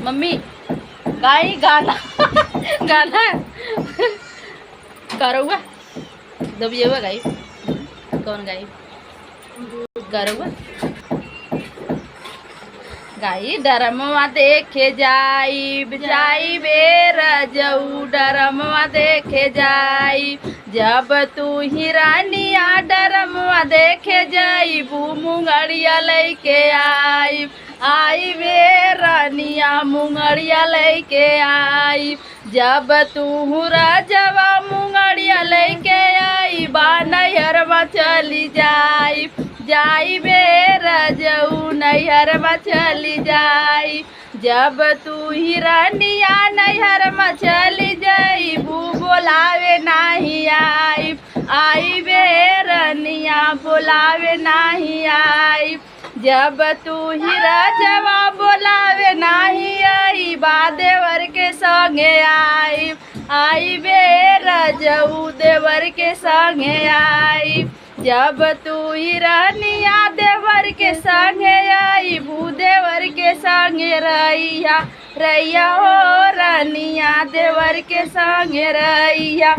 Mummy गाई गाना गाना करूँगा दबिएगा गाई कौन गाई करूँगा गाई डरमवा देखे जाई जाई बेर जाऊ डरमवा देखे जाई जब तू ही रानिया डरमवा देखे जाई बू मुंगड़िया लेके आई आई वे रानिया मुंगड़िया लेके आई जब तू राजवा मुंगड़िया लेके आई बानहरवा चली जाई जाई बे राजऊ नैहर में चली जाई जब तू ही रानिया नैहर में चली जाई बू बोलावे नहीं आई आई बे रानिया बोलावे नहीं आई जब तू ही राजवा बोलावे नहीं आई बादेवर के संगे आई आई बे राजऊ देवर के संगे आई जब तू ही रानिया देवर के संगे आई भूदेवर के संगे रैया रैया हो रानिया देवर के संगे रैया।